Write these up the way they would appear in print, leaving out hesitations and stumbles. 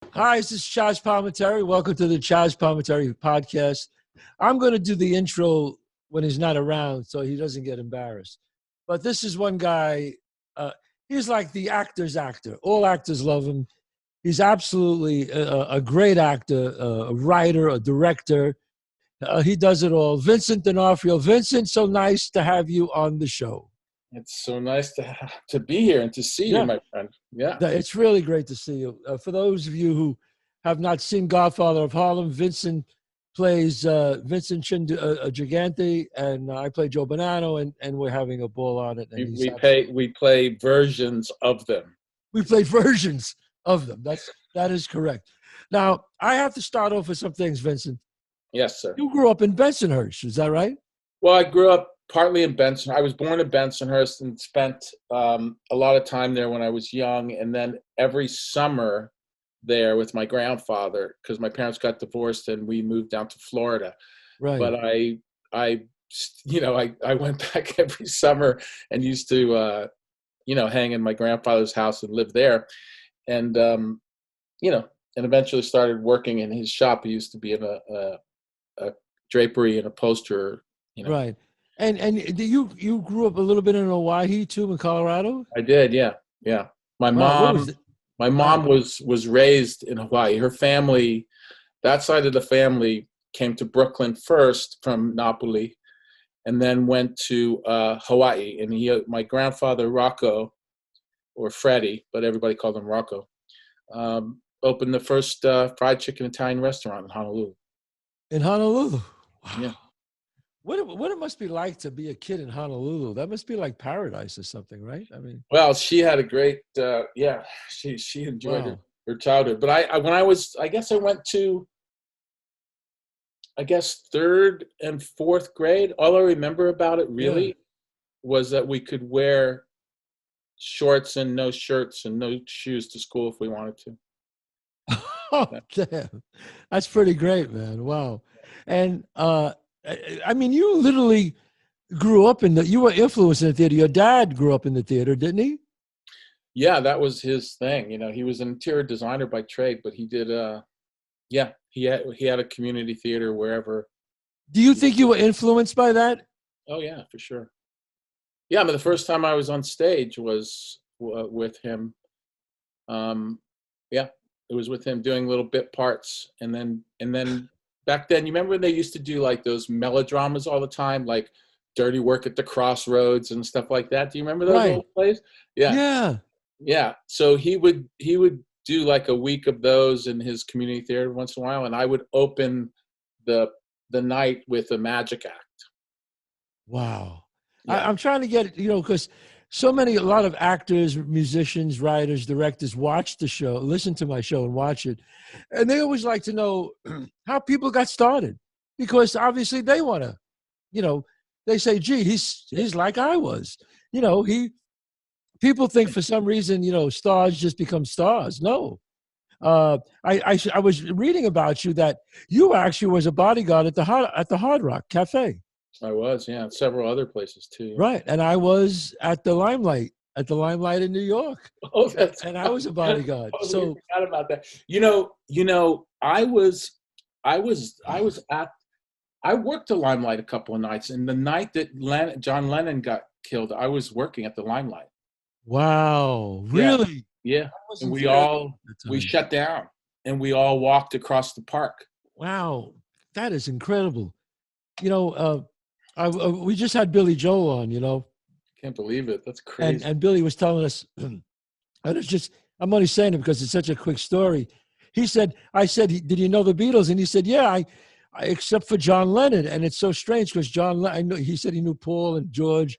Hi, this is Chazz Palminteri. Welcome to the Chazz Palminteri podcast. I'm going to do the intro when he's not around so he doesn't get embarrassed. But this is one guy, he's like the actor's actor. All actors love him. He's absolutely a great actor, a writer, a director. He does it all. Vincent D'Onofrio. Vincent, so nice to have you on the show. It's so nice to be here and to see you, Yeah. my friend. Yeah. It's really great to see you. For those of you who have not seen Godfather of Harlem, Vincent plays Vincent Gigante, and I play Joe Bonanno, and we're having a ball on it. And We play versions of them. We play versions of them. That is correct. Now, I have to start off with some things, Vincent. Yes, sir. You grew up in Bensonhurst, is that right? Well, I grew up partly in Benson. I was born in Bensonhurst and spent a lot of time there when I was young. And then every summer there with my grandfather, because my parents got divorced and we moved down to Florida. Right. But I went back every summer and used to, hang in my grandfather's house and live there. And, and eventually started working in his shop. He used to be in a drapery and upholsterer, Right. And you grew up a little bit in Hawaii too, in Colorado? I did, yeah. My mom was raised in Hawaii. Her family, that side of the family, came to Brooklyn first from Napoli, and then went to Hawaii. And my grandfather Rocco, or Freddie, but everybody called him Rocco, opened the first fried chicken Italian restaurant in Honolulu. In Honolulu? Wow. Yeah. What it must be like to be a kid in Honolulu? That must be like paradise or something, right? I mean, well, she had a great, she enjoyed her childhood. But I went to, third and fourth grade. All I remember about it really was that we could wear shorts and no shirts and no shoes to school if we wanted to. Oh, damn. That's pretty great, man. Wow. And, I mean, you literally grew up you were influenced in the theater. Your dad grew up in the theater, didn't he? Yeah, that was his thing. He was an interior designer by trade, but he did, he had a community theater wherever. Do you think you were influenced by that? Oh, yeah, for sure. Yeah, but the first time I was on stage was with him. It was with him doing little bit parts. And then back then, you remember they used to do like those melodramas all the time, like Dirty Work at the Crossroads and stuff like that. Do you remember those old plays? Yeah. So he would do like a week of those in his community theater once in a while, and I would open the night with a magic act. Wow. Yeah. I'm trying to get, because a lot of actors, musicians, writers, directors watch the show, listen to my show and watch it. And they always like to know how people got started, because obviously they want to, they say, gee, he's like I was, people think for some reason, stars just become stars. No. I was reading about you that you actually was a bodyguard at the Hard Rock Cafe. I was, yeah, several other places too. Right, and I was at the Limelight in New York. Oh, and I was a bodyguard. So forgot about that. I worked the Limelight a couple of nights, and the night that John Lennon got killed, I was working at the Limelight. Wow, really? Yeah. And we shut down, and we all walked across the park. Wow, that is incredible. We just had Billy Joel on, Can't believe it. That's crazy. And Billy was telling us, and it's just, I'm only saying it because it's such a quick story. I said, did you know the Beatles? And he said, yeah, I except for John Lennon. And it's so strange because he said he knew Paul and George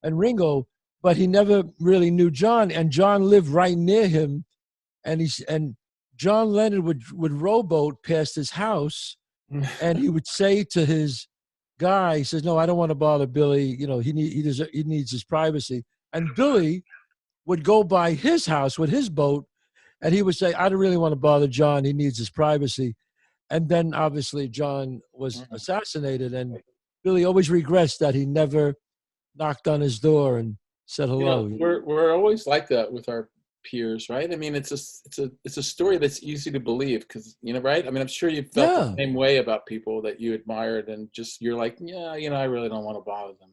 and Ringo, but he never really knew John. And John lived right near him. And John Lennon would rowboat past his house, and he would say to his guy, he says, no, I don't want to bother Billy. He needs his privacy. And Billy would go by his house with his boat, and he would say, I don't really want to bother John. He needs his privacy. And then obviously John was assassinated, and Billy always regrets that he never knocked on his door and said hello. We're always like that with our peers, right? I mean, it's a story that's easy to believe because, right? I mean, I'm sure you felt the same way about people that you admired and just, you're like, yeah, I really don't want to bother them.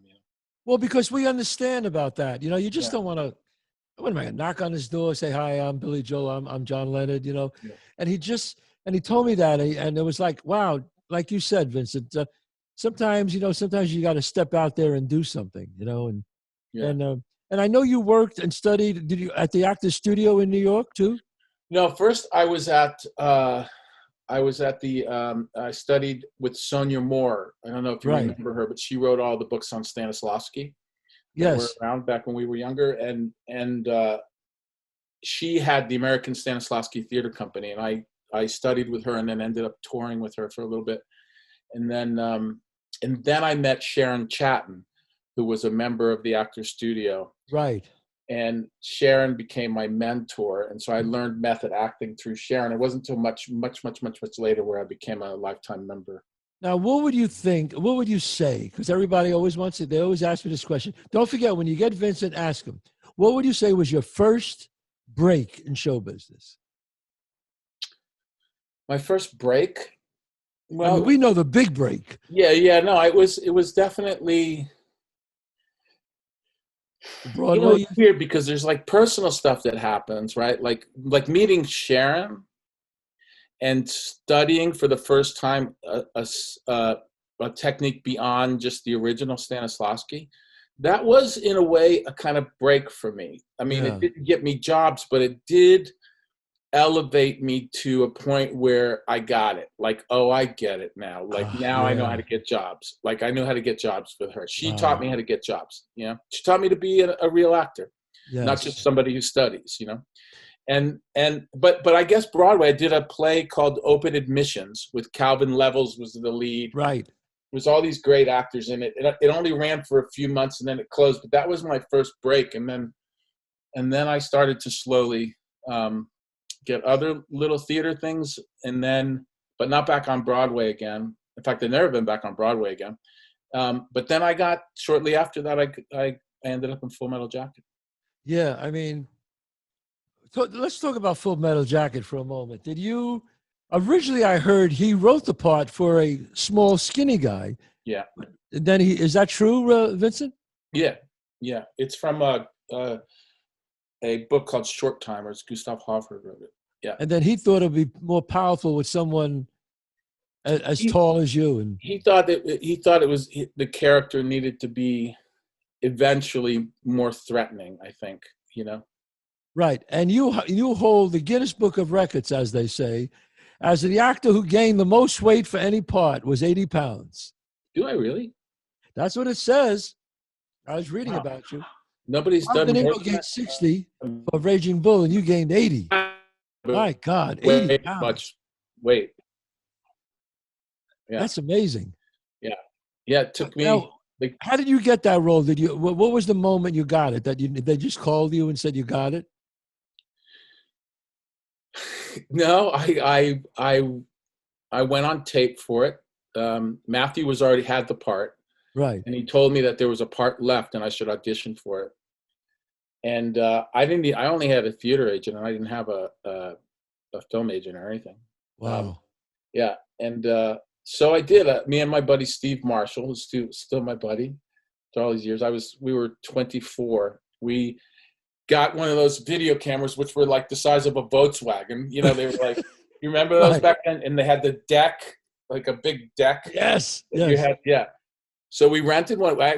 Well, because we understand about that. You just don't want to, what am I going to knock on his door, say, hi, I'm Billy Joel, I'm John Leonard, Yeah. And he told me that, and it was like, wow, like you said, Vincent, sometimes you got to step out there and do something, and I know you worked and studied, did you, at the Actors Studio in New York too? No, first I studied with Sonia Moore. I don't know if you remember her, but she wrote all the books on Stanislavski. That were around back when we were younger, and she had the American Stanislavski Theater Company, and I studied with her, and then ended up touring with her for a little bit, and then I met Sharon Chatton, who was a member of the Actors Studio, right? And Sharon became my mentor, and so I learned method acting through Sharon. It wasn't until much later where I became a lifetime member. Now, what would you think? What would you say? Because everybody always wants it. They always ask me this question. Don't forget, when you get Vincent, ask him. What would you say was your first break in show business? My first break? Well, I mean, we know the big break. Yeah. No, it was definitely Broadway. It's weird because there's like personal stuff that happens, right? Like meeting Sharon and studying for the first time a technique beyond just the original Stanislavski. That was, in a way, a kind of break for me. I mean, It didn't get me jobs, but it did elevate me to a point where I got it. Like, oh, I get it now. Like, now I know how to get jobs. Like, I knew how to get jobs with her. She taught me how to get jobs. She taught me to be a real actor, not just somebody who studies. But I guess Broadway, I did a play called Open Admissions with Calvin Levels was the lead. Right. There was all these great actors in it. It only ran for a few months and then it closed. But that was my first break, and then I started to slowly get other little theater things, but not back on Broadway again. In fact, I've never been back on Broadway again. But then shortly after that, I ended up in Full Metal Jacket. Yeah, I mean, so let's talk about Full Metal Jacket for a moment. Originally I heard he wrote the part for a small, skinny guy. Yeah. And then is that true, Vincent? Yeah. It's from a book called Short Timers. Gustav Hofer wrote it. Yeah. And then he thought it'd be more powerful with someone as tall as you. And he thought it was the character needed to be eventually more threatening, I think, Right. And you hold the Guinness Book of Records, as they say, as the actor who gained the most weight for any part was 80 pounds. Do I really? That's what it says. I was reading about you. Nobody's done more. Gained 60 for Raging Bull, and you gained 80. My God, 80 pounds. Much weight. Yeah. That's amazing. Yeah. Yeah, it took me. Now, how did you get that role? What was the moment you got it? They just called you and said you got it? No, I went on tape for it. Matthew already had the part. Right. And he told me that there was a part left and I should audition for it. And I only had a theater agent, and I didn't have a film agent or anything. Wow. Yeah. And so I did. Me and my buddy Steve Marshall, who's still my buddy for all these years. We were 24. We got one of those video cameras, which were like the size of a Volkswagen. They were like, you remember those back then? And they had the deck, like a big deck. Yes. You had, yeah. So we rented one. I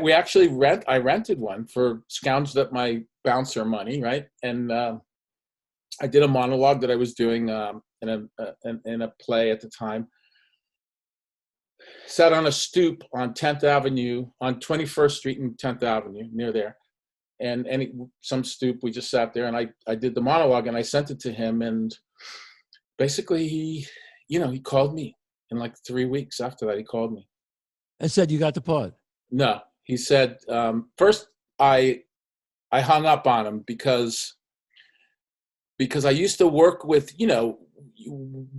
rented one for scrounged up my bouncer money, right? And I did a monologue that I was doing in a play at the time. Sat on a stoop on 10th Avenue, on 21st Street and 10th Avenue, near there. And some stoop, we just sat there, and I did the monologue, and I sent it to him, and basically he called me in like 3 weeks after that. He called me and said you got the part. No, he said first I hung up on him because I used to work with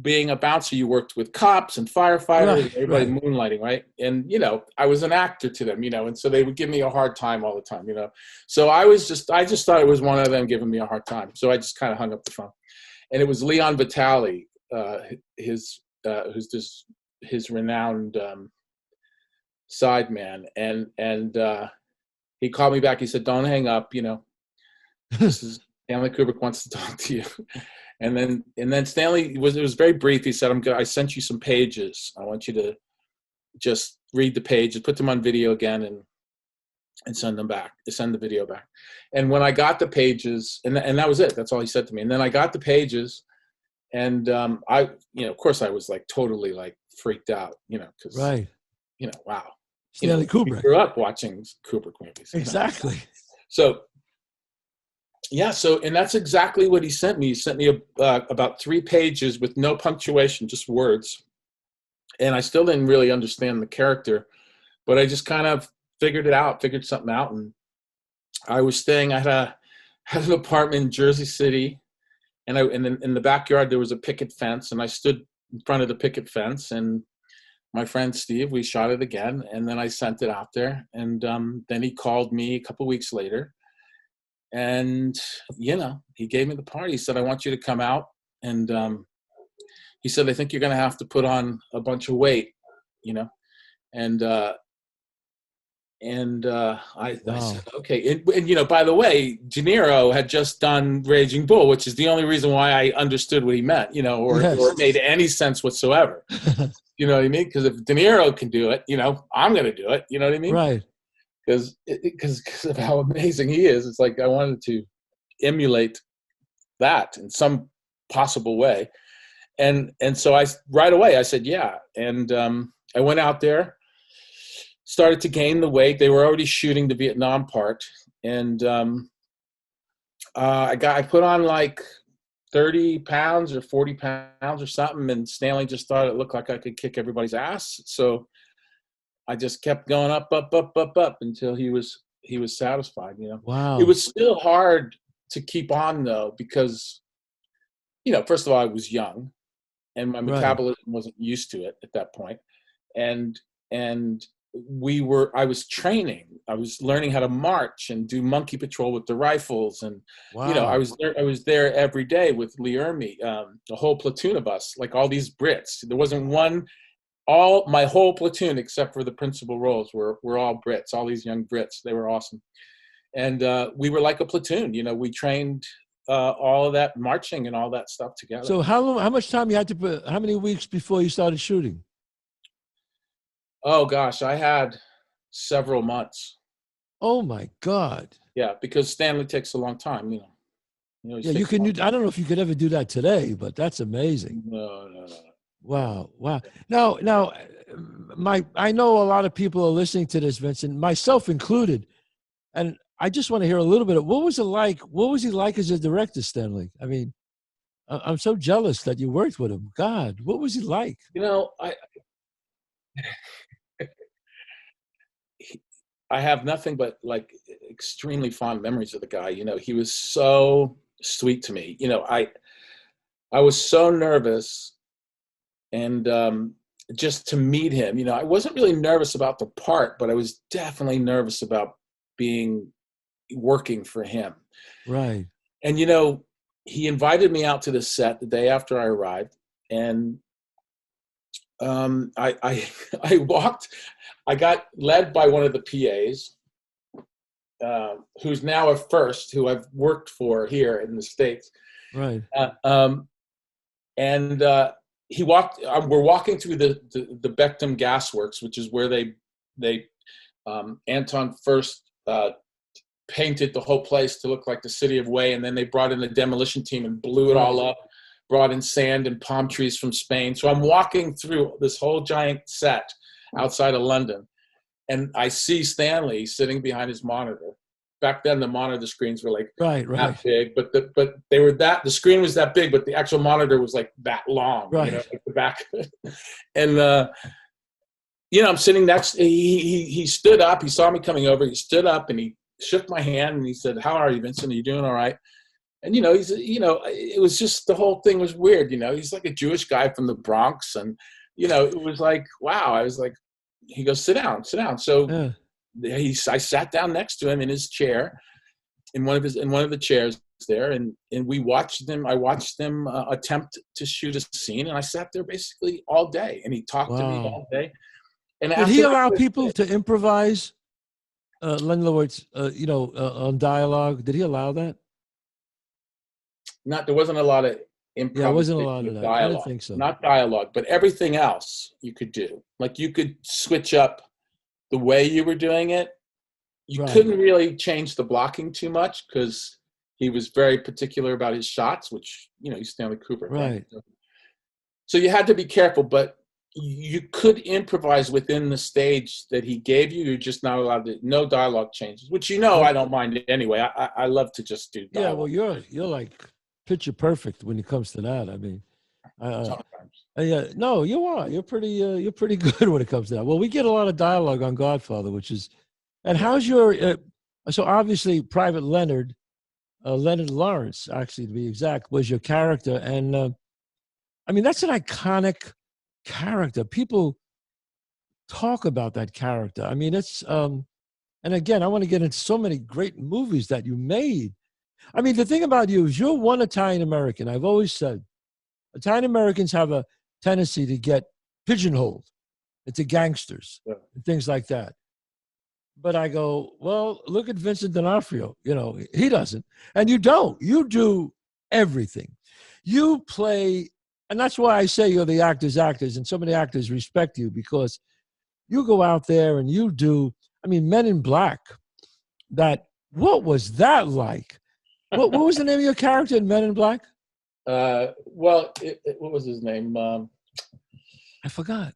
being a bouncer, you worked with cops and firefighters, and everybody right. moonlighting, right? And, you know, I was an actor to them, you know, and so they would give me a hard time all the time, you know. So I just thought it was one of them giving me a hard time. So I just kind of hung up the phone. And it was Leon Vitali, who's his renowned sideman. And he called me back. He said, "Don't hang up, you know. This is Stanley Kubrick wants to talk to you." And then Stanley it was very brief. He said, I sent you some pages. I want you to just read the pages, put them on video again, and send them back. Send the video back. And when I got the pages, and that was it. That's all he said to me. And then I got the pages, and I, you know, of course, I was like totally like freaked out, you know, because you know, wow, Stanley Kubrick. We grew up watching Kubrick movies. Exactly. You know? So. Yeah, and that's exactly what he sent me. He sent me about 3 pages with no punctuation, just words. And I still didn't really understand the character, but I just kind of figured something out. And I was staying at an apartment in Jersey City, and in the backyard there was a picket fence, and I stood in front of the picket fence, and my friend Steve, we shot it again, and then I sent it out there, and then he called me a couple weeks later. And, you know, he gave me the part. He said, "I want you to come out." And he said, "I think you're going to have to put on a bunch of weight," you know. And I said, "Okay." And, you know, by the way, De Niro had just done Raging Bull, which is the only reason why I understood what he meant, you know, or made any sense whatsoever. You know what I mean? Because if De Niro can do it, you know, I'm going to do it. You know what I mean? Right. Because of how amazing he is. It's like I wanted to emulate that in some possible way. And so right away I said, yeah. And I went out there, started to gain the weight. They were already shooting the Vietnam part. And I put on like 30 pounds or 40 pounds or something. And Stanley just thought it looked like I could kick everybody's ass. So I just kept going up until he was satisfied, you know. Wow. It was still hard to keep on though, because, you know, first of all, I was young and my metabolism wasn't used to it at that point. And I was training. I was learning how to march and do monkey patrol with the rifles. And, you know, I was there every day with Lee Ermey, a whole platoon of us, like all these Brits. There wasn't one. My whole platoon, except for the principal roles, were all Brits, all these young Brits. They were awesome. And we were like a platoon, you know, we trained all of that marching and all that stuff together. So how much time you had to put, how many weeks before you started shooting? Oh gosh, I had several months. Oh my God. Yeah, because Stanley takes a long time, you know. Yeah, you can, I don't know if you could ever do that today, but that's amazing. No. Wow. Now, I know a lot of people are listening to this, Vincent, myself included, and I just want to hear a little bit of what was it like? What was he like as a director, Stanley? I mean, I'm so jealous that you worked with him. God, what was he like? You know, I have nothing but like extremely fond memories of the guy. You know, he was so sweet to me. You know, I was so nervous. And just to meet him, you know, I wasn't really nervous about the part, but I was definitely nervous about working for him. Right. And, you know, he invited me out to the set the day after I arrived. And I got led by one of the PAs, who's now a first, who I've worked for here in the States. Right. We're walking through the Beckham Gas Works, which is where Anton first painted the whole place to look like the city of Way, and then they brought in the demolition team and blew it all up, brought in sand and palm trees from Spain. So I'm walking through this whole giant set outside of London, and I see Stanley sitting behind his monitor. Back then, the monitor screens were like that big, but they were the screen was that big, but the actual monitor was like that long, you know, like the back. And you know, I'm sitting next. He stood up. He saw me coming over. He stood up and he shook my hand and he said, "How are you, Vincent? Are you doing all right?" and it was just, the whole thing was weird. He's like a Jewish guy from the Bronx, and it was like, wow. I was like, he goes, sit down. So Yeah. I sat down next to him in his chair, in one of the chairs there, and we watched them. I watched them attempt to shoot a scene, and I sat there basically all day, and he talked to me all day. And did he allow people to improvise? In other words, on dialogue, did he allow that? There wasn't a lot of improvisation. Yeah, it wasn't a lot of that. Dialogue. I didn't think so. Not dialogue, but everything else you could do. Like, you could switch up the way you were doing it. You couldn't really change the blocking too much because he was very particular about his shots, which, he's Stanley Kubrick. Right. So you had to be careful, but you could improvise within the stage that he gave you. You're just not allowed to, no dialogue changes, which, I don't mind anyway. I love to just do dialogue. Yeah, well, you're like picture perfect when it comes to that. I mean, yeah, no, you are. You're pretty good when it comes to that. Well, we get a lot of dialogue on Godfather, which is, and how's your? So obviously, Private Leonard Lawrence, actually to be exact, was your character, and I mean that's an iconic character. People talk about that character. I mean, it's and again, I want to get into so many great movies that you made. I mean, the thing about you is you're one Italian American. I've always said Italian Americans have a tendency to get pigeonholed into gangsters and things like that. But I go, well, look at Vincent D'Onofrio. He doesn't. And you don't. You do everything. You play, and that's why I say you're the actors, and so many actors respect you because you go out there and you do, I mean, Men in Black. What was that like? What was the name of your character in Men in Black? Well, what was his name? I forgot.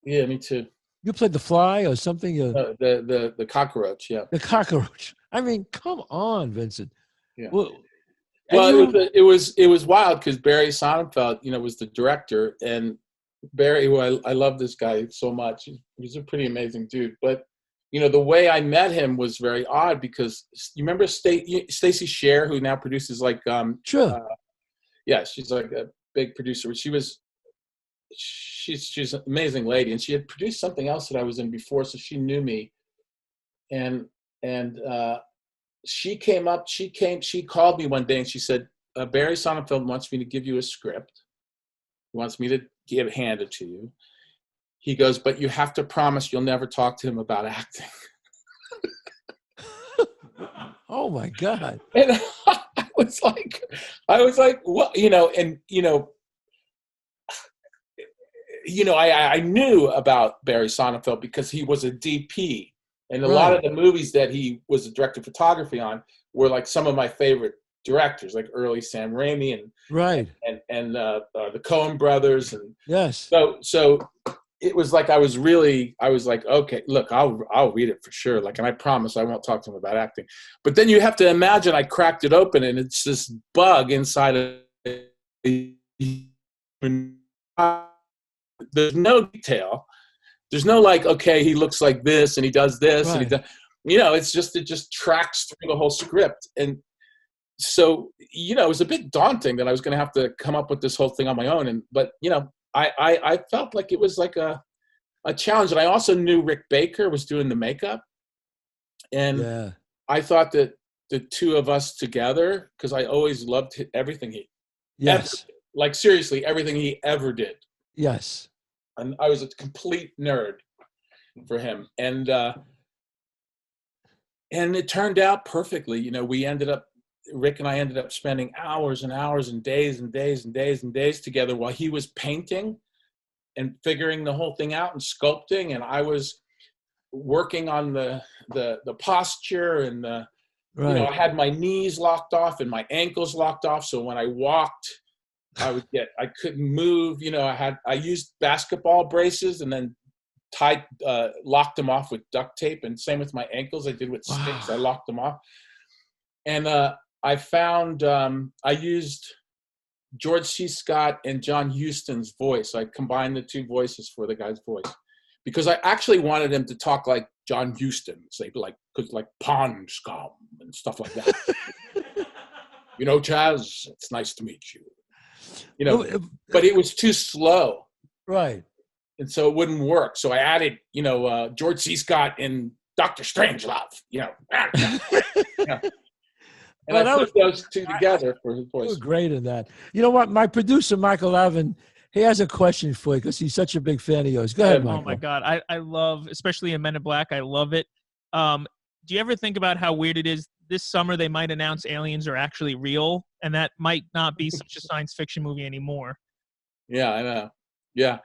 Yeah, me too. You played the fly or something? The cockroach, yeah. The cockroach. I mean, come on, Vincent. Yeah. Well, it was wild because Barry Sonnenfeld, was the director, and Barry, who I love this guy so much. He's a pretty amazing dude. But the way I met him was very odd because you remember Stacey Sher, who now produces like sure. Yeah, she's like a big producer. She's an amazing lady, and she had produced something else that I was in before, so she knew me. And she came up. She called me one day, and she said, "Barry Sonnenfeld wants me to give you a script. He wants me to hand it to you. He goes, but you have to promise you'll never talk to him about acting." Oh my God! And I was like, what? I knew about Barry Sonnenfeld because he was a DP, and a lot of the movies that he was a director of photography on were like some of my favorite directors, like early Sam Raimi and the Coen brothers, and yes. So it was like I was like, okay, look, I'll read it for sure, like, and I promise I won't talk to him about acting. But then you have to imagine I cracked it open, and it's this bug inside of it. There's no detail. There's no like, okay, he looks like this and he does this and he does, it just tracks through the whole script. And so, it was a bit daunting that I was going to have to come up with this whole thing on my own. But I felt like it was like a challenge. And I also knew Rick Baker was doing the makeup. And I thought that the two of us together, because I always loved everything he ever did. Like seriously, everything he ever did. Yes. And I was a complete nerd for him. And it turned out perfectly. Rick and I ended up spending hours and hours and days and days and days and days together while he was painting and figuring the whole thing out and sculpting. And I was working on the posture and I had my knees locked off and my ankles locked off. So when I walked, I couldn't move. I used basketball braces and then locked them off with duct tape, and same with my ankles. I did with sticks. I locked them off. And I found, I used George C. Scott and John Huston's voice. I combined the two voices for the guy's voice because I actually wanted him to talk like John Huston, say like pond scum and stuff like that. Chazz, it's nice to meet you. But it was too slow. Right. And so it wouldn't work. So I added, George C. Scott in Dr. Strangelove, And I put those two together for his voice. You were great in that. You know what? My producer, Michael Alvin, he has a question for you because he's such a big fan of yours. Go ahead, Michael. Oh, my God. I love, especially in Men in Black, I love it. Do you ever think about how weird it is? This summer, they might announce aliens are actually real, and that might not be such a science fiction movie anymore. Yeah, I know. Yeah.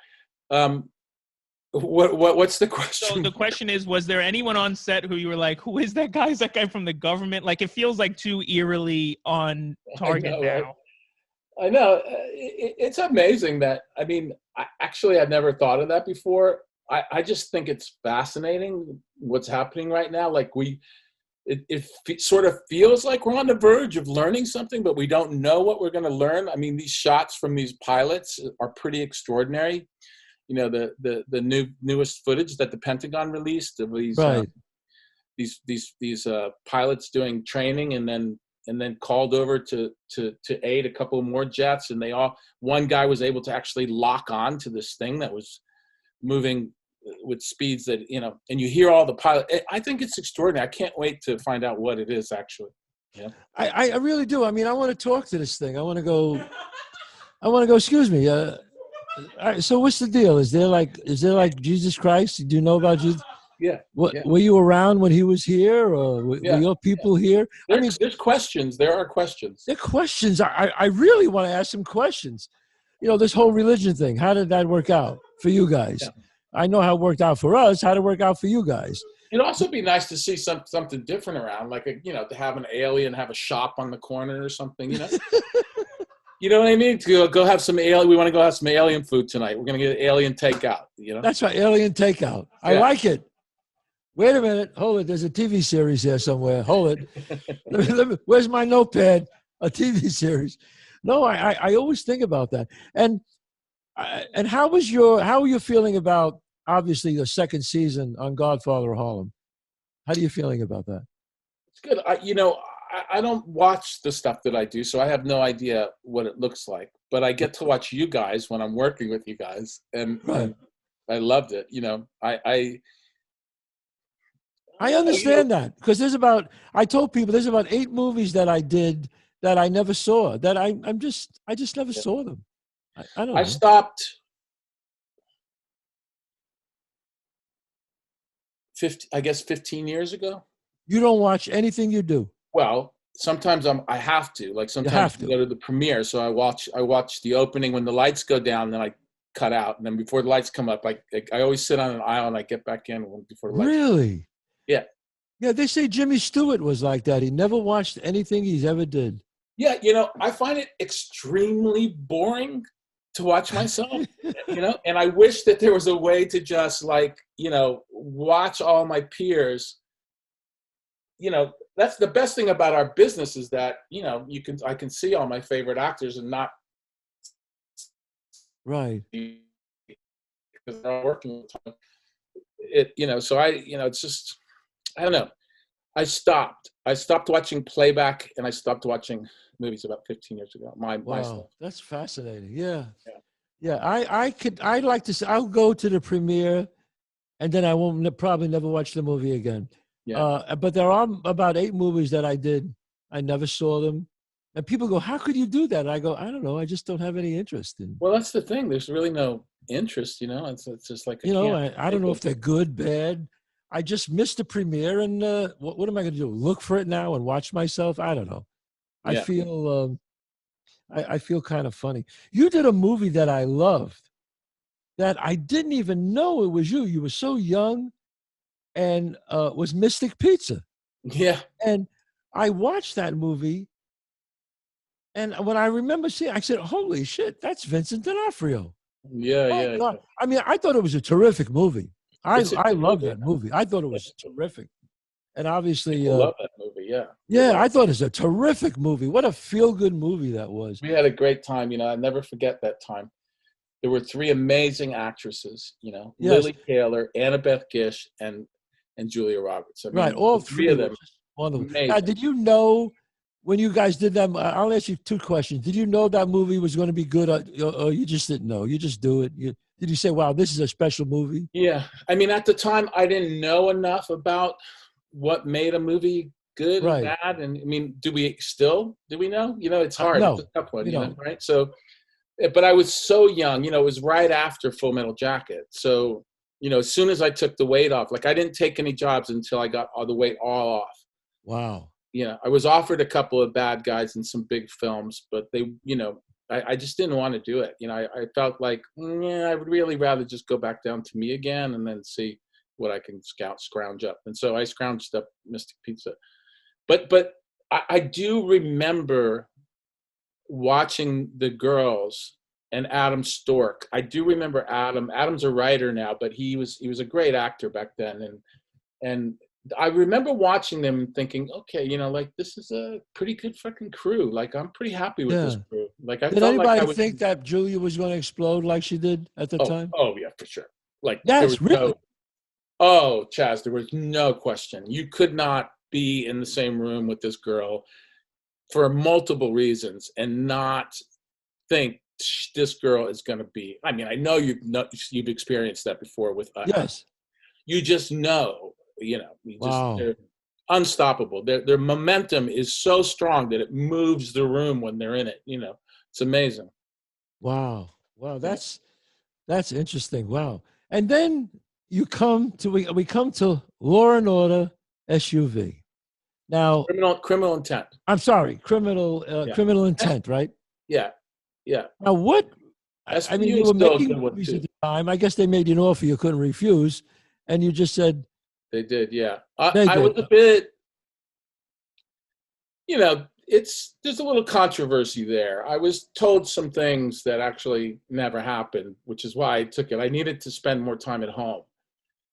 What's the question? So the question is, was there anyone on set who you were like, who is that guy? Is that guy from the government? Like, it feels like too eerily on target now. I know. It's amazing that, I've never thought of that before. I just think it's fascinating what's happening right now. Like it sort of feels like we're on the verge of learning something, but we don't know what we're going to learn. These shots from these pilots are pretty extraordinary. The newest footage that the Pentagon released of these right. These pilots doing training and then called over to aid a couple more jets, and one guy was able to actually lock on to this thing that was moving with speeds that, and you hear all the pilot. I think it's extraordinary. I can't wait to find out what it is actually. Yeah. I really do. I want to talk to this thing. I want to go, excuse me. All right, so what's the deal? Is there like Jesus Christ? Do you know about Jesus? Yeah. Were you around when he was here, or were your people here? There's questions. There are questions. There are questions. I really want to ask some questions. This whole religion thing. How did that work out for you guys? Yeah. I know how it worked out for us. How did it work out for you guys? It'd also be nice to see something different around, like to have an alien have a shop on the corner or something. You know what I mean? To go have some alien. We want to go have some alien food tonight. We're gonna get alien takeout. That's right, alien takeout. I like it. Wait a minute. Hold it. There's a TV series here somewhere. Hold it. Where's my notepad? A TV series. No, I always think about that. And how are you feeling about, obviously, the second season on Godfather of Harlem? How are you feeling about that? It's good. I don't watch the stuff that I do, so I have no idea what it looks like. But I get to watch you guys when I'm working with you guys, and I loved it. I understand that, because I told people there's about 8 movies that I did that I never saw, that I just never saw them. I don't know. I stopped 15 years ago. You don't watch anything you do? Well, sometimes I have to. Like sometimes I go to the premiere, so I watch the opening when the lights go down, then I cut out, and then before the lights come up, I always sit on an aisle and I get back in before the lights. Really? Yeah. Yeah, they say Jimmy Stewart was like that. He never watched anything he's ever did. Yeah, I find it extremely boring to watch myself, and I wish that there was a way to just watch all my peers. That's the best thing about our business is that, I can see all my favorite actors and not. Right. Because they're working with it, so it's just, I don't know. I stopped watching playback, and I stopped watching movies about 15 years ago. My stuff. That's fascinating. Yeah. I'd like to say, I'll go to the premiere, and then I won't probably never watch the movie again. Yeah. But there are about 8 movies that I did. I never saw them. And people go, how could you do that? And I go, I don't know. I just don't have any interest in. Well, that's the thing. There's really no interest, It's just like, I don't know if they're good, bad. I just missed the premiere, and what am I going to do? Look for it now and watch myself? I don't know. I feel I feel kind of funny. You did a movie that I loved that I didn't even know it was you. You were so young, and was Mystic Pizza. Yeah. And I watched that movie, and when I remember seeing it, I said, holy shit, that's Vincent D'Onofrio. Yeah. God. I thought it was a terrific movie. I love that movie. I thought it was terrific. And obviously, I love that movie. Yeah. Yeah, I thought it was a terrific movie. What a feel-good movie that was. We had a great time. I'll never forget that time. There were 3 amazing actresses. Yes. Lily Taylor, Annabeth Gish, and Julia Roberts. Right, all 3 of them. Now, did you know when you guys did that, I'll ask you two questions. Did you know that movie was going to be good, or you just didn't know? You just do it. Did you say, "Wow, this is a special movie"? Yeah, I mean, at the time, I didn't know enough about what made a movie good and Right. bad. And I mean, do we know? You know, it's hard. No, It's a tough one, we you know, don't. right? So, but I was so young. You know, it was right after Full Metal Jacket. So, you know, as soon as I took the weight off, like I didn't take any jobs until I got all the weight all off. Wow. You know, I was offered a couple of bad guys in some big films, but they, you know, I just didn't want to do it. You know, I felt like, yeah, I would really rather just go back down to me again and then see what I can scrounge up. And so I scrounged up Mystic Pizza. But I do remember watching the girls and Adam Stork. I do remember Adam. Adam's a writer now, but he was a great actor back then. And I remember watching them and thinking, okay, you know, like this is a pretty good fucking crew. Like I'm pretty happy with this crew. Like I did felt anybody like I was, think that Julia was going to explode like she did at the time? Oh yeah, for sure. Like Yes, there was Chazz, there was no question. You could not be in the same room with this girl for multiple reasons and not think this girl is going to be. I mean, I know you've experienced that before with us. Yes. You just know, you know, Wow. they're unstoppable. Their momentum is so strong that it moves the room when they're in it. You know, it's amazing. Wow. Wow. That's interesting. Wow. And then you come to we come to Law and Order SUV. Now, criminal intent. I'm sorry, criminal intent, right? Yeah, yeah. Now, what? I mean, you were making movies at the time. I guess they made you an offer you couldn't refuse, and you just said they did. Yeah, I was a bit. You know, there's a little controversy there. I was told some things that actually never happened, which is why I took it. I needed to spend more time at home,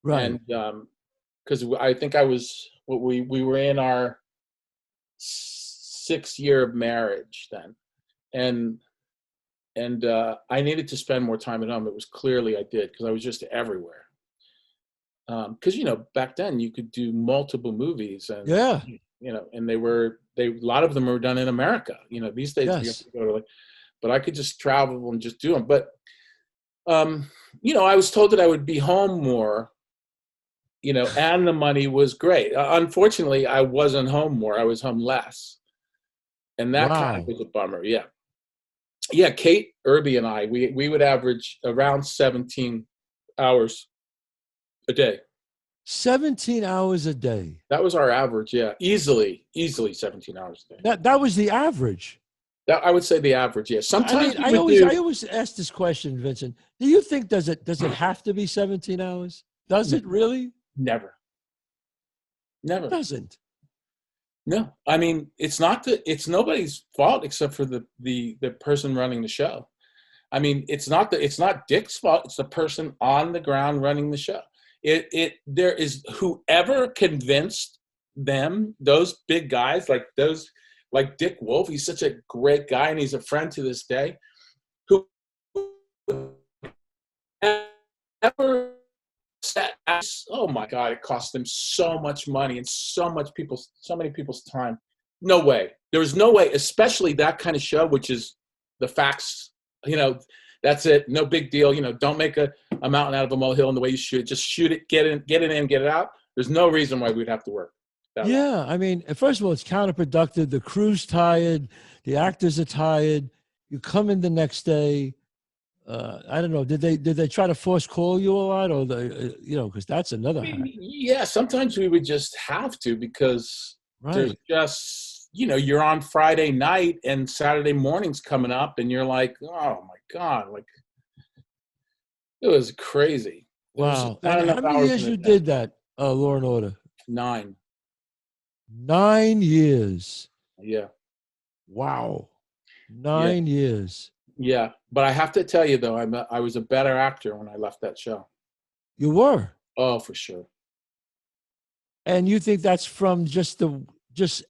right? And because I think we were in our 6th year of marriage then, and I needed to spend more time at home. It was clearly I did because I was just everywhere. Because you know back then you could do multiple movies and you know, and a lot of them were done in America. You know, these days you have to go to but I could just travel and just do them. But you know, I was told that I would be home more. You know, and the money was great. Unfortunately, I wasn't home more. I was home less, and that kind of was a bummer. Yeah, yeah. Kate Irby and I, we would average around 17 hours a day. 17 hours a day. That was our average. Yeah, easily 17 hours a day. That was the average. That I would say the average. Yeah. Sometimes I always ask this question, Vincent. Do you think does it have to be 17 hours? Does it really? Never. It doesn't. No, I mean it's nobody's fault except for the person running the show. I mean it's not Dick's fault. It's the person on the ground running the show. There is whoever convinced them, those big guys like Dick Wolf. He's such a great guy and he's a friend to this day. Who ever said, oh my God, it cost them so much money and so many people's time. No way. There was no way, especially that kind of show, which is the facts, you know, that's it. No big deal. You know, don't make a mountain out of a molehill in the way you shoot it. Just shoot it, get it in, get it out. There's no reason why we'd have to work. Yeah. I mean, first of all, it's counterproductive. The crew's tired. The actors are tired. You come in the next day. I don't know. Did they try to force call you a lot, or you know, because that's another. Yeah, sometimes we would just have to because there's just, you know, you're on Friday night and Saturday morning's coming up, and you're like, oh my God, like it was crazy. Wow. And how many years you did that, Law and Order? 9. 9 years. Yeah. Wow. 9 years. Yeah, but I have to tell you though, I was a better actor when I left that show. You were? Oh, for sure. And you think that's from just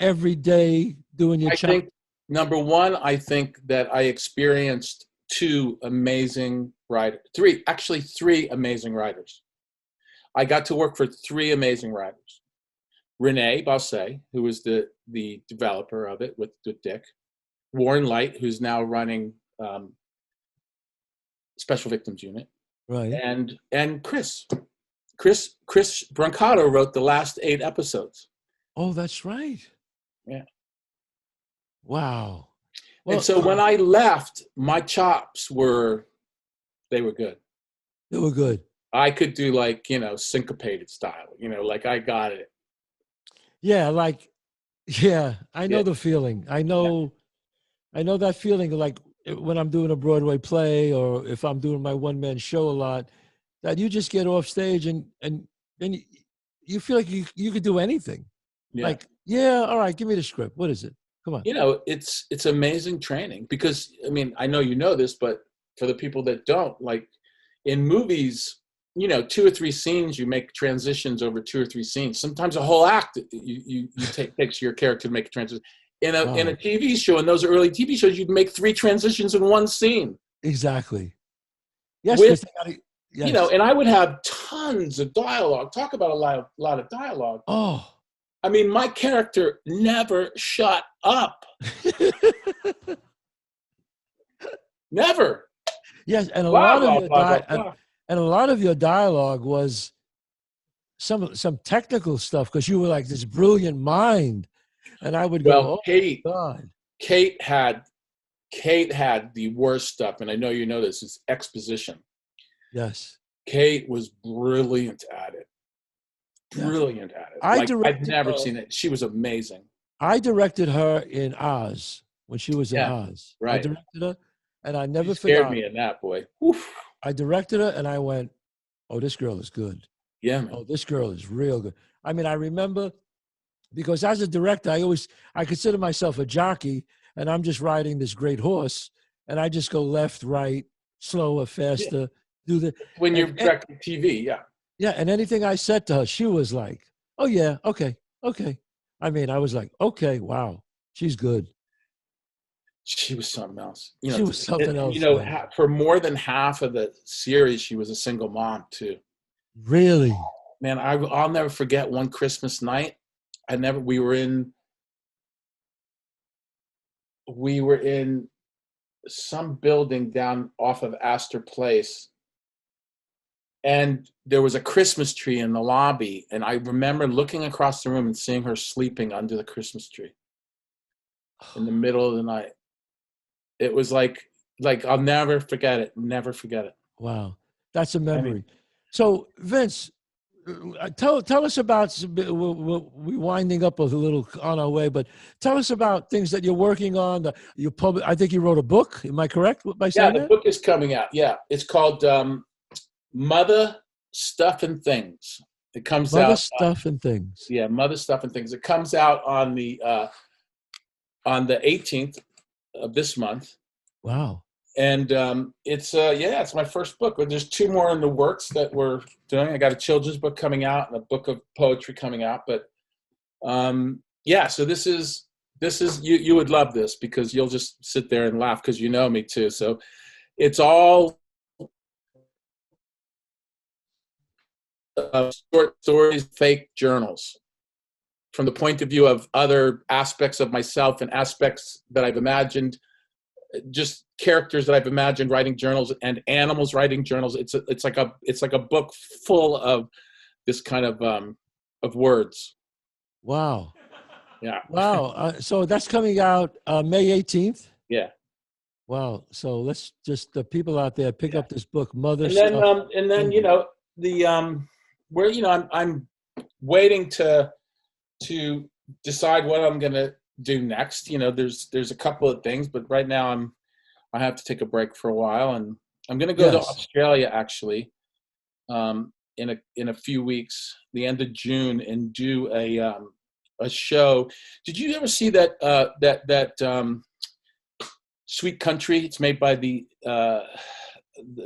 every day doing your job? Number one, I think that I experienced 3 amazing writers. I got to work for 3 amazing writers. Renee Bauset, who was the the developer of it with Dick, Warren Light, who's now running Special Victims Unit, Right. and Chris Brancato wrote the last 8 episodes. Oh, that's right. Yeah. Wow. Well, and so when I left, my chops were good. They were good. I could do like, syncopated style, like I got it. Yeah, I know the feeling. I know that feeling, like when I'm doing a Broadway play or if I'm doing my one-man show a lot, that you just get off stage and then you feel like you could do anything. Yeah. Like, yeah, all right, give me the script. What is it? Come on. It's amazing training because, I know you know this, but for the people that don't, like in movies, 2 or 3 scenes, you make transitions over 2 or 3 scenes. Sometimes a whole act takes your character to make a transition. In a TV show, in those early TV shows, you'd make 3 transitions in one scene. Exactly. Yes. And I would have tons of dialogue. Talk about a lot of dialogue. Oh. My character never shut up. Never. Yes, and a lot of your dialogue was some technical stuff because you were like this brilliant mind, and I would go, "Oh, Kate, God." Kate had the worst stuff, and I know you know this. Is exposition. Yes. Kate was brilliant at it. Brilliant at it. I've never seen it. She was amazing. I directed her in Oz when she was in Oz. Right. I directed her, and I never scared me in that, boy. Oof. I directed her, and I went, "Oh, this girl is good. Yeah, man. Oh, this girl is real good." I remember because as a director, I consider myself a jockey, and I'm just riding this great horse, and I just go left, right, slower, faster. Do the when you're directing TV, yeah. Yeah, and anything I said to her, she was like, "Oh yeah, okay." I was like, "Okay, wow, she's good." She was something else. She was something else. For more than half of the series, she was a single mom too. Really? Man, I'll never forget one Christmas night. We were in some building down off of Astor Place. And there was a Christmas tree in the lobby. And I remember looking across the room and seeing her sleeping under the Christmas tree in the middle of the night. It was like I'll never forget it. Never forget it. Wow. That's a memory. So, Vince, tell us about, we're winding up a little on our way, but tell us about things that you're working on. I think you wrote a book. Am I correct by saying that? Yeah, the book is coming out. Yeah. It's called Mother Stuff and Things. It comes out. Mother Stuff and Things. Yeah, Mother Stuff and Things. It comes out on the 18th of this month. Wow. And it's my first book. There's 2 more in the works that we're doing. I got a children's book coming out and a book of poetry coming out. But so this is you would love this because you'll just sit there and laugh because you know me too. So it's all short stories, fake journals, from the point of view of other aspects of myself and aspects that I've imagined, just characters that I've imagined writing journals and animals writing journals. It's like a book full of this kind of words. Wow. Yeah. Wow. So that's coming out May 18th. Yeah. Wow. So let's just the people out there pick up this book, Mother. And then I'm waiting to decide what I'm gonna do next. There's a couple of things, but right now I have to take a break for a while, and I'm gonna go to Australia actually in a few weeks, the end of June, and do a show. Did you ever see that Sweet Country? It's made by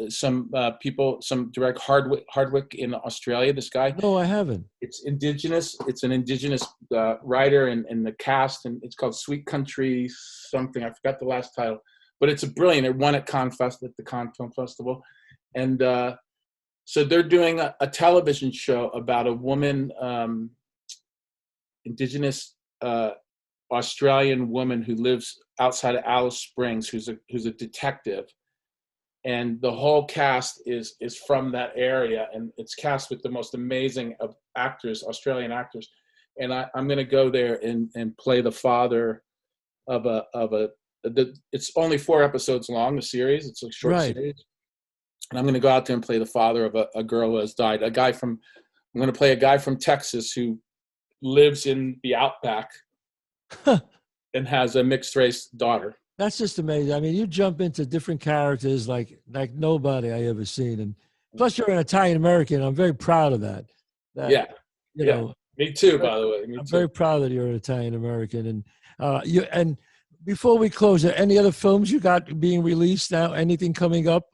some direct Hardwick in Australia. This guy. No, I haven't. It's indigenous. It's an indigenous writer and the cast, and it's called Sweet Country something. I forgot the last title, but it's brilliant. It won at the Cannes Film Festival, and so they're doing a television show about a woman, indigenous Australian woman who lives outside of Alice Springs, who's a detective, and the whole cast is from that area, and it's cast with the most amazing of actors, Australian actors. And I'm going to go there and play the father of it's only 4 episodes long, the series. It's a short series. And I'm going to go out there and play the father of a girl who has died. I'm going to play a guy from Texas who lives in the outback and has a mixed race daughter. That's just amazing. I mean, you jump into different characters like nobody I ever seen. And plus you're an Italian American. I'm very proud of that. You know, me too, by the way. I'm very proud that you're an Italian American. And before we close, are there any other films you got being released now? Anything coming up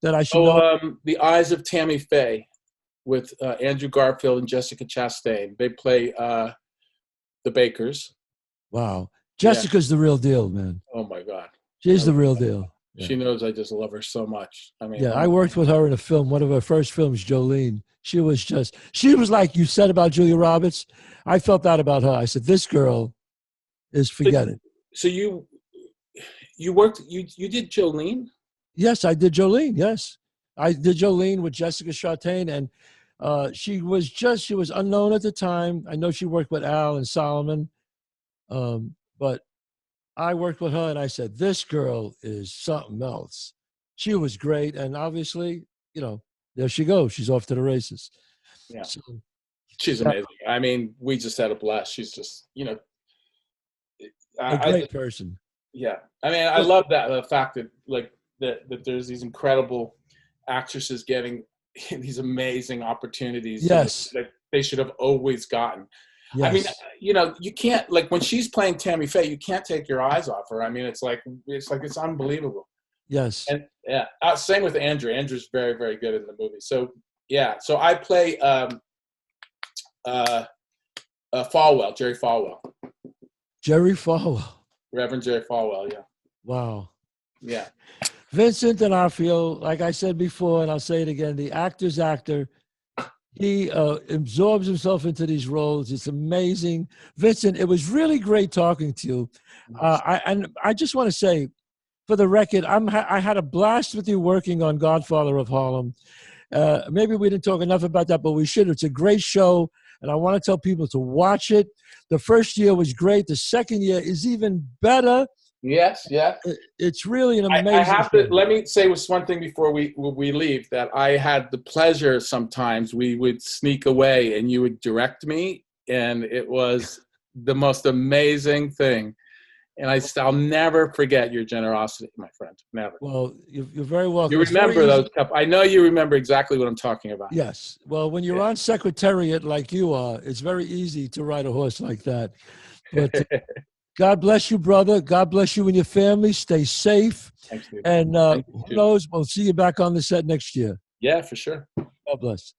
that I should know? The Eyes of Tammy Faye with Andrew Garfield and Jessica Chastain. They play the Bakers. Wow. Jessica's the real deal, man. Oh, my God. She's the real deal. Yeah. She knows I just love her so much. I mean, I worked with her in a film, one of her first films, Jolene. She was like you said about Julia Roberts. I felt that about her. I said, this girl is forget it. So you did Jolene? Yes, I did Jolene. Yes. I did Jolene with Jessica Chastain, and she was unknown at the time. I know she worked with Al and Solomon. But I worked with her and I said, this girl is something else. She was great. And obviously, there she goes. She's off to the races. Yeah. So, she's amazing. I mean, we just had a blast. She's just, a great person. Yeah. I mean, I love the fact that that there's these incredible actresses getting these amazing opportunities. Yes. That they should have always gotten. Yes. I mean, you can't, when she's playing Tammy Faye, you can't take your eyes off her. I mean, it's unbelievable. Yes. And same with Andrew. Andrew's very, very good in the movie. So so I play Falwell, Jerry Falwell. Jerry Falwell. Reverend Jerry Falwell, yeah. Wow. Yeah. Vincent D'Onofrio, like I said before, and I'll say it again, the actor's actor. He absorbs himself into these roles. It's amazing. Vincent, it was really great talking to you. I just want to say, for the record, I had a blast with you working on Godfather of Harlem. Maybe we didn't talk enough about that, but we should. It's a great show, and I want to tell people to watch it. The first year was great. The second year is even better. Yes, yeah. It's really an amazing I have to, show. let me say one thing before we leave, that I had the pleasure sometimes we would sneak away and you would direct me, and it was the most amazing thing. And I'll never forget your generosity, my friend. Never. Well, you're very welcome. You remember those couple. I know you remember exactly what I'm talking about. Yes. Well, when you're on Secretariat like you are, it's very easy to ride a horse like that. But God bless you, brother. God bless you and your family. Stay safe. Thanks, dude. And who knows? We'll see you back on the set next year. Yeah, for sure. God bless.